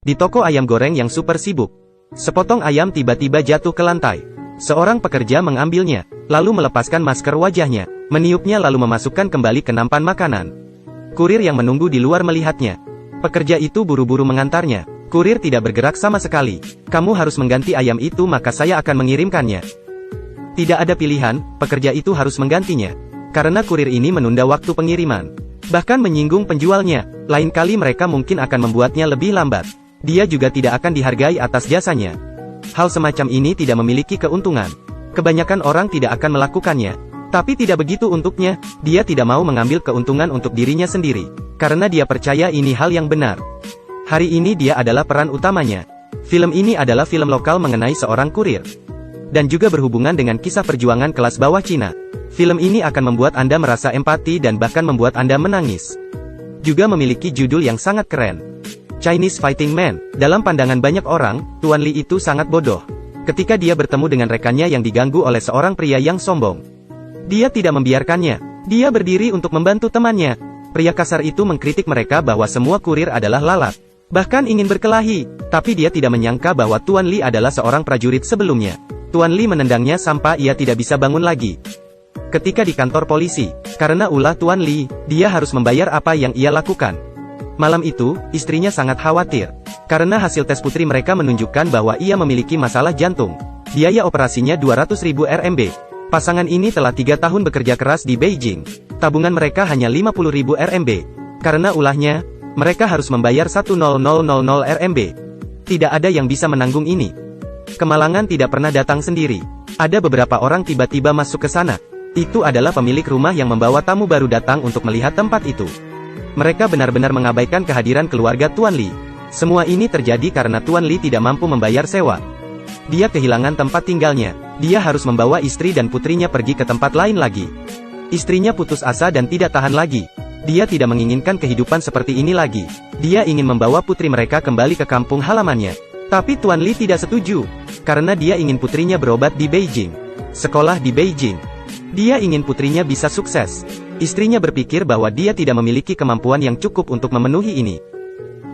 Di toko ayam goreng yang super sibuk, sepotong ayam tiba-tiba jatuh ke lantai. Seorang pekerja mengambilnya, lalu melepaskan masker wajahnya, meniupnya lalu memasukkan kembali ke nampan makanan. Kurir yang menunggu di luar melihatnya. Pekerja itu buru-buru mengantarnya. Kurir tidak bergerak sama sekali. Kamu harus mengganti ayam itu maka saya akan mengirimkannya. Tidak ada pilihan, pekerja itu harus menggantinya. Karena kurir ini menunda waktu pengiriman. Bahkan menyinggung penjualnya, lain kali mereka mungkin akan membuatnya lebih lambat. Dia juga tidak akan dihargai atas jasanya. Hal semacam ini tidak memiliki keuntungan. Kebanyakan orang tidak akan melakukannya. Tapi tidak begitu untuknya, dia tidak mau mengambil keuntungan untuk dirinya sendiri. Karena dia percaya ini hal yang benar. Hari ini dia adalah peran utamanya. Film ini adalah film lokal mengenai seorang kurir. Dan juga berhubungan dengan kisah perjuangan kelas bawah Cina. Film ini akan membuat Anda merasa empati dan bahkan membuat Anda menangis. Juga memiliki judul yang sangat keren. Chinese Fighting Man. Dalam pandangan banyak orang, Tuan Li itu sangat bodoh. Ketika dia bertemu dengan rekannya yang diganggu oleh seorang pria yang sombong. Dia tidak membiarkannya. Dia berdiri untuk membantu temannya. Pria kasar itu mengkritik mereka bahwa semua kurir adalah lalat. Bahkan ingin berkelahi. Tapi dia tidak menyangka bahwa Tuan Li adalah seorang prajurit sebelumnya. Tuan Li menendangnya sampai ia tidak bisa bangun lagi. Ketika di kantor polisi, karena ulah Tuan Li, dia harus membayar apa yang ia lakukan. Malam itu, istrinya sangat khawatir. Karena hasil tes putri mereka menunjukkan bahwa ia memiliki masalah jantung. Biaya operasinya 200.000 RMB. Pasangan ini telah 3 tahun bekerja keras di Beijing. Tabungan mereka hanya 50.000 RMB. Karena ulahnya, mereka harus membayar 100.000 RMB. Tidak ada yang bisa menanggung ini. Kemalangan tidak pernah datang sendiri. Ada beberapa orang tiba-tiba masuk ke sana. Itu adalah pemilik rumah yang membawa tamu baru datang untuk melihat tempat itu. Mereka benar-benar mengabaikan kehadiran keluarga Tuan Li. Semua ini terjadi karena Tuan Li tidak mampu membayar sewa. Dia kehilangan tempat tinggalnya. Dia harus membawa istri dan putrinya pergi ke tempat lain lagi. Istrinya putus asa dan tidak tahan lagi. Dia tidak menginginkan kehidupan seperti ini lagi. Dia ingin membawa putri mereka kembali ke kampung halamannya. Tapi Tuan Li tidak setuju. Karena dia ingin putrinya berobat di Beijing. Sekolah di Beijing. Dia ingin putrinya bisa sukses. Istrinya berpikir bahwa dia tidak memiliki kemampuan yang cukup untuk memenuhi ini.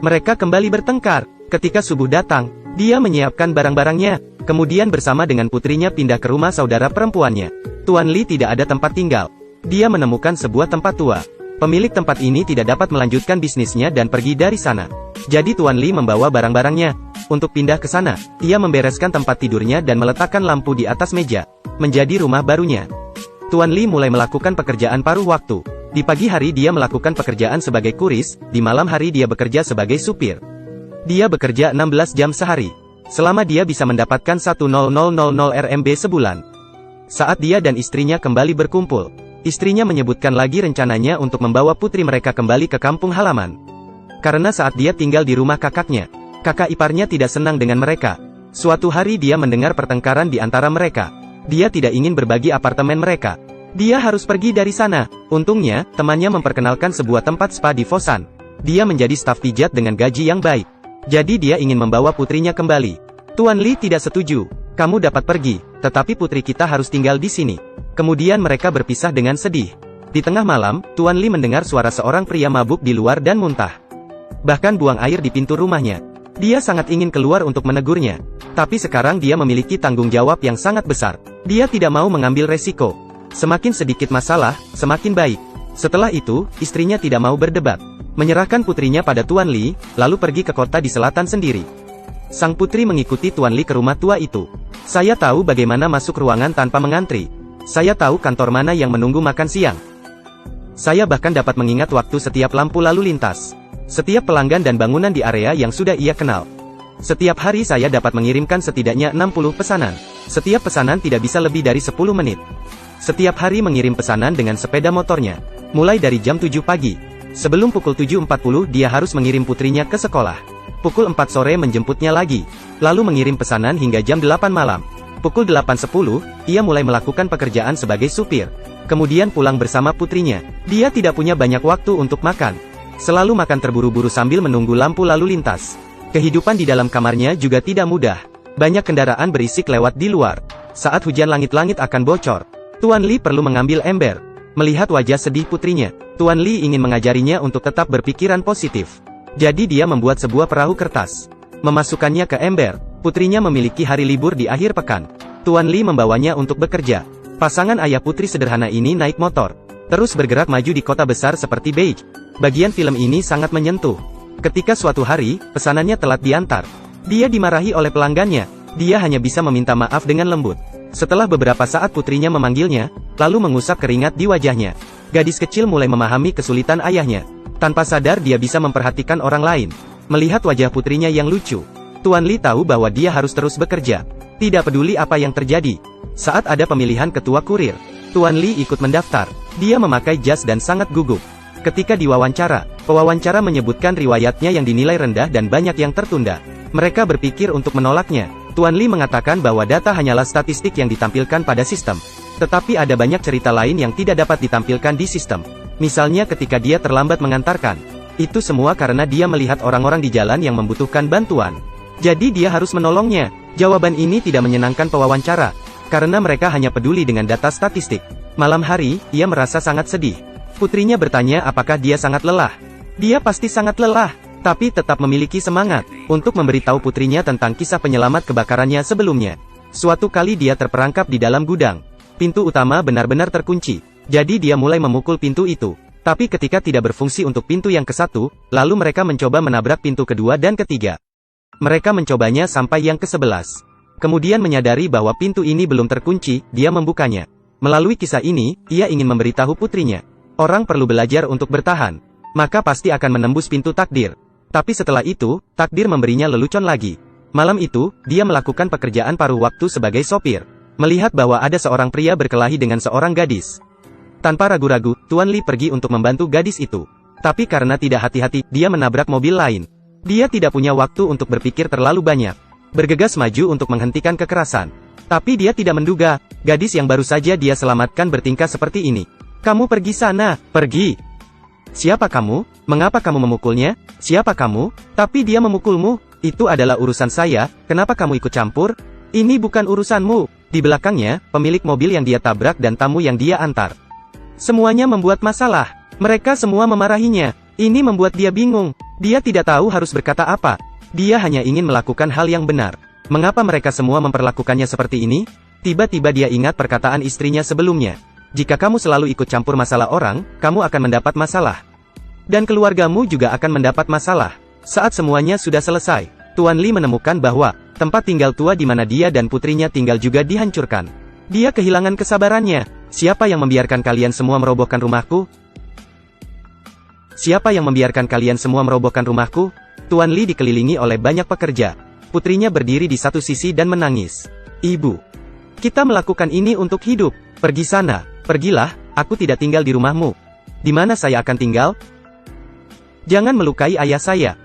Mereka kembali bertengkar. Ketika subuh datang, dia menyiapkan barang-barangnya. Kemudian bersama dengan putrinya pindah ke rumah saudara perempuannya. Tuan Li tidak ada tempat tinggal. Dia menemukan sebuah tempat tua. Pemilik tempat ini tidak dapat melanjutkan bisnisnya dan pergi dari sana. Jadi Tuan Li membawa barang-barangnya. Untuk pindah ke sana, ia membereskan tempat tidurnya dan meletakkan lampu di atas meja. Menjadi rumah barunya. Tuan Li mulai melakukan pekerjaan paruh waktu. Di pagi hari dia melakukan pekerjaan sebagai kuris, di malam hari dia bekerja sebagai supir. Dia bekerja 16 jam sehari. Selama dia bisa mendapatkan 100.000 RMB sebulan. Saat dia dan istrinya kembali berkumpul, istrinya menyebutkan lagi rencananya untuk membawa putri mereka kembali ke kampung halaman. Karena saat dia tinggal di rumah kakaknya, kakak iparnya tidak senang dengan mereka. Suatu hari dia mendengar pertengkaran di antara mereka. Dia tidak ingin berbagi apartemen mereka. Dia harus pergi dari sana. Untungnya, temannya memperkenalkan sebuah tempat spa di Fosan. Dia menjadi staf pijat dengan gaji yang baik. Jadi dia ingin membawa putrinya kembali. Tuan Li tidak setuju. Kamu dapat pergi, tetapi putri kita harus tinggal di sini. Kemudian mereka berpisah dengan sedih. Di tengah malam, Tuan Li mendengar suara seorang pria mabuk di luar dan muntah. Bahkan buang air di pintu rumahnya. Dia sangat ingin keluar untuk menegurnya. Tapi sekarang dia memiliki tanggung jawab yang sangat besar. Dia tidak mau mengambil resiko. Semakin sedikit masalah, semakin baik. Setelah itu, istrinya tidak mau berdebat. Menyerahkan putrinya pada Tuan Li, lalu pergi ke kota di selatan sendiri. Sang putri mengikuti Tuan Li ke rumah tua itu. Saya tahu bagaimana masuk ruangan tanpa mengantri. Saya tahu kantor mana yang menunggu makan siang. Saya bahkan dapat mengingat waktu setiap lampu lalu lintas. Setiap pelanggan dan bangunan di area yang sudah ia kenal. Setiap hari saya dapat mengirimkan setidaknya 60 pesanan. Setiap pesanan tidak bisa lebih dari 10 menit. Setiap hari mengirim pesanan dengan sepeda motornya. Mulai dari jam 7 pagi. Sebelum pukul 7.40 dia harus mengirim putrinya ke sekolah. Pukul 4 sore menjemputnya lagi. Lalu mengirim pesanan hingga jam 8 malam. Pukul 8.10, ia mulai melakukan pekerjaan sebagai supir. Kemudian pulang bersama putrinya. Dia tidak punya banyak waktu untuk makan. Selalu makan terburu-buru sambil menunggu lampu lalu lintas. Kehidupan di dalam kamarnya juga tidak mudah. Banyak kendaraan berisik lewat di luar. Saat hujan langit-langit akan bocor. Tuan Li perlu mengambil ember. Melihat wajah sedih putrinya, Tuan Li ingin mengajarinya untuk tetap berpikiran positif. Jadi dia membuat sebuah perahu kertas. memasukkannya ke ember. Putrinya memiliki hari libur di akhir pekan. Tuan Li membawanya untuk bekerja. Pasangan ayah putri sederhana ini naik motor, terus bergerak maju di kota besar seperti Beijing. Bagian film ini sangat menyentuh. Ketika suatu hari, pesanannya telat diantar. Dia dimarahi oleh pelanggannya. Dia hanya bisa meminta maaf dengan lembut. Setelah beberapa saat putrinya memanggilnya, lalu mengusap keringat di wajahnya. Gadis kecil mulai memahami kesulitan ayahnya. Tanpa sadar dia bisa memperhatikan orang lain. Melihat wajah putrinya yang lucu, Tuan Li tahu bahwa dia harus terus bekerja. Tidak peduli apa yang terjadi. Saat ada pemilihan ketua kurir, Tuan Li ikut mendaftar. Dia memakai jas dan sangat gugup. Ketika diwawancara, pewawancara menyebutkan riwayatnya yang dinilai rendah dan banyak yang tertunda. Mereka berpikir untuk menolaknya. Tuan Li mengatakan bahwa data hanyalah statistik yang ditampilkan pada sistem. Tetapi ada banyak cerita lain yang tidak dapat ditampilkan di sistem. Misalnya ketika dia terlambat mengantarkan. Itu semua karena dia melihat orang-orang di jalan yang membutuhkan bantuan. Jadi dia harus menolongnya. Jawaban ini tidak menyenangkan pewawancara, karena mereka hanya peduli dengan data statistik. Malam hari, ia merasa sangat sedih. Putrinya bertanya apakah dia sangat lelah. Dia pasti sangat lelah, tapi tetap memiliki semangat untuk memberitahu putrinya tentang kisah penyelamat kebakarannya sebelumnya. Suatu kali dia terperangkap di dalam gudang. Pintu utama benar-benar terkunci, jadi dia mulai memukul pintu itu. Tapi ketika tidak berfungsi untuk pintu yang ke-1, lalu mereka mencoba menabrak pintu kedua dan ketiga. Mereka mencobanya sampai yang ke-11. Kemudian menyadari bahwa pintu ini belum terkunci, dia membukanya. Melalui kisah ini, ia ingin memberitahu putrinya. Orang perlu belajar untuk bertahan. Maka pasti akan menembus pintu takdir. Tapi setelah itu, takdir memberinya lelucon lagi. Malam itu, dia melakukan pekerjaan paruh waktu sebagai sopir. Melihat bahwa ada seorang pria berkelahi dengan seorang gadis. Tanpa ragu-ragu, Tuan Li pergi untuk membantu gadis itu. Tapi karena tidak hati-hati, dia menabrak mobil lain. Dia tidak punya waktu untuk berpikir terlalu banyak. Bergegas maju untuk menghentikan kekerasan. Tapi dia tidak menduga, gadis yang baru saja dia selamatkan bertingkah seperti ini. Kamu pergi sana, pergi. Siapa kamu? Mengapa kamu memukulnya? Siapa kamu? Tapi dia memukulmu. Itu adalah urusan saya, kenapa kamu ikut campur? Ini bukan urusanmu. Di belakangnya, pemilik mobil yang dia tabrak dan tamu yang dia antar. Semuanya membuat masalah. Mereka semua memarahinya. Ini membuat dia bingung. Dia tidak tahu harus berkata apa. Dia hanya ingin melakukan hal yang benar. Mengapa mereka semua memperlakukannya seperti ini? Tiba-tiba dia ingat perkataan istrinya sebelumnya. Jika kamu selalu ikut campur masalah orang, kamu akan mendapat masalah. Dan keluargamu juga akan mendapat masalah. Saat semuanya sudah selesai, Tuan Li menemukan bahwa tempat tinggal tua di mana dia dan putrinya tinggal juga dihancurkan. Dia kehilangan kesabarannya. Siapa yang membiarkan kalian semua merobohkan rumahku? Siapa yang membiarkan kalian semua merobohkan rumahku? Tuan Li dikelilingi oleh banyak pekerja. Putrinya berdiri di satu sisi dan menangis. Ibu, kita melakukan ini untuk hidup. Pergi sana, pergilah, aku tidak tinggal di rumahmu. Di mana saya akan tinggal? Jangan melukai ayah saya.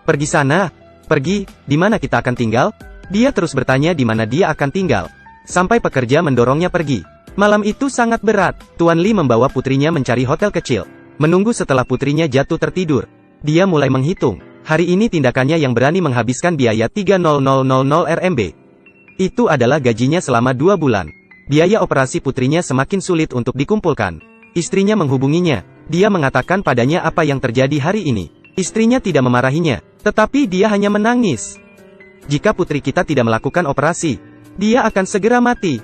Pergi sana, pergi, di mana kita akan tinggal? Dia terus bertanya di mana dia akan tinggal. Sampai pekerja mendorongnya pergi. Malam itu sangat berat. Tuan Li membawa putrinya mencari hotel kecil. Menunggu setelah putrinya jatuh tertidur. Dia mulai menghitung. Hari ini tindakannya yang berani menghabiskan biaya 30000 RMB. Itu adalah gajinya selama 2 bulan. Biaya operasi putrinya semakin sulit untuk dikumpulkan. Istrinya menghubunginya. Dia mengatakan padanya apa yang terjadi hari ini. Istrinya tidak memarahinya, tetapi dia hanya menangis. Jika putri kita tidak melakukan operasi, dia akan segera mati.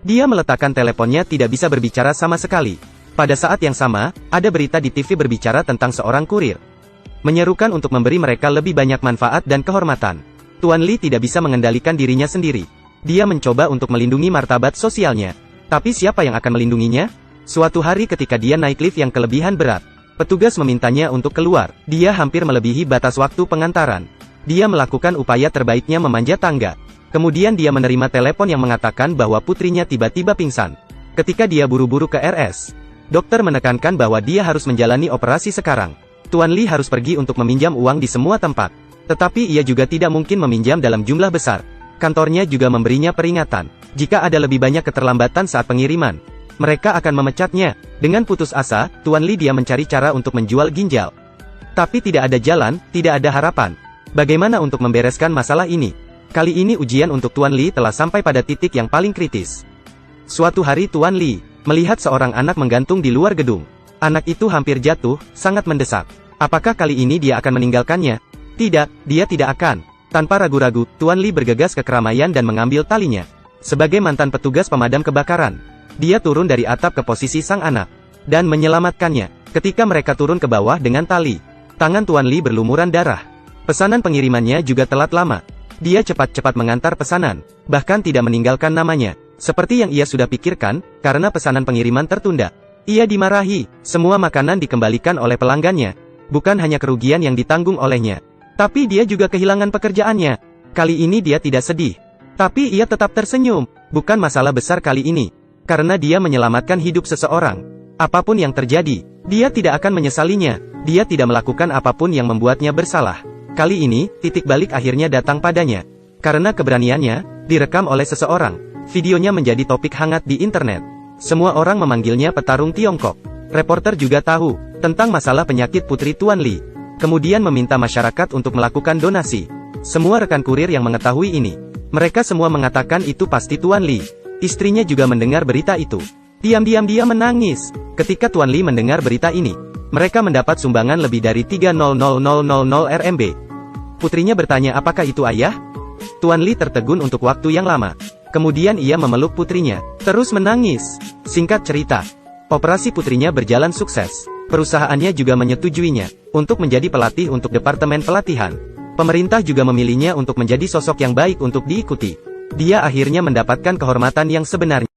Dia meletakkan teleponnya, tidak bisa berbicara sama sekali. Pada saat yang sama, ada berita di TV berbicara tentang seorang kurir. Menyerukan untuk memberi mereka lebih banyak manfaat dan kehormatan. Tuan Li tidak bisa mengendalikan dirinya sendiri. Dia mencoba untuk melindungi martabat sosialnya. Tapi siapa yang akan melindunginya? Suatu hari ketika dia naik lift yang kelebihan berat, petugas memintanya untuk keluar. Dia hampir melebihi batas waktu pengantaran. Dia melakukan upaya terbaiknya memanjat tangga. Kemudian dia menerima telepon yang mengatakan bahwa putrinya tiba-tiba pingsan. Ketika dia buru-buru ke RS, dokter menekankan bahwa dia harus menjalani operasi sekarang. Tuan Li harus pergi untuk meminjam uang di semua tempat. Tetapi ia juga tidak mungkin meminjam dalam jumlah besar. Kantornya juga memberinya peringatan. Jika ada lebih banyak keterlambatan saat pengiriman, mereka akan memecatnya. Dengan putus asa, Tuan Li dia mencari cara untuk menjual ginjal. Tapi tidak ada jalan, tidak ada harapan. Bagaimana untuk membereskan masalah ini? Kali ini ujian untuk Tuan Li telah sampai pada titik yang paling kritis. Suatu hari Tuan Li melihat seorang anak menggantung di luar gedung. Anak itu hampir jatuh, sangat mendesak. Apakah kali ini dia akan meninggalkannya? Tidak, dia tidak akan. Tanpa ragu-ragu, Tuan Li bergegas ke keramaian dan mengambil talinya. Sebagai mantan petugas pemadam kebakaran, dia turun dari atap ke posisi sang anak dan menyelamatkannya. Ketika mereka turun ke bawah dengan tali, tangan Tuan Li berlumuran darah. Pesanan pengirimannya juga telat lama. Dia cepat-cepat mengantar pesanan, bahkan tidak meninggalkan namanya. Seperti yang ia sudah pikirkan, karena pesanan pengiriman tertunda. Ia dimarahi, semua makanan dikembalikan oleh pelanggannya. Bukan hanya kerugian yang ditanggung olehnya, tapi dia juga kehilangan pekerjaannya. Kali ini dia tidak sedih, tapi ia tetap tersenyum. Bukan masalah besar kali ini, karena dia menyelamatkan hidup seseorang. Apapun yang terjadi, dia tidak akan menyesalinya. Dia tidak melakukan apapun yang membuatnya bersalah. Kali ini, titik balik akhirnya datang padanya. Karena keberaniannya, direkam oleh seseorang. Videonya menjadi topik hangat di internet. Semua orang memanggilnya petarung Tiongkok. Reporter juga tahu tentang masalah penyakit putri Tuan Li. Kemudian meminta masyarakat untuk melakukan donasi. Semua rekan kurir yang mengetahui ini, mereka semua mengatakan itu pasti Tuan Li. Istrinya juga mendengar berita itu. Diam-diam dia menangis. Ketika Tuan Li mendengar berita ini, mereka mendapat sumbangan lebih dari 300.000 RMB. Putrinya bertanya apakah itu ayah? Tuan Li tertegun untuk waktu yang lama. Kemudian ia memeluk putrinya, terus menangis. Singkat cerita, operasi putrinya berjalan sukses. Perusahaannya juga menyetujuinya untuk menjadi pelatih untuk departemen pelatihan. Pemerintah juga memilihnya untuk menjadi sosok yang baik untuk diikuti. Dia akhirnya mendapatkan kehormatan yang sebenarnya.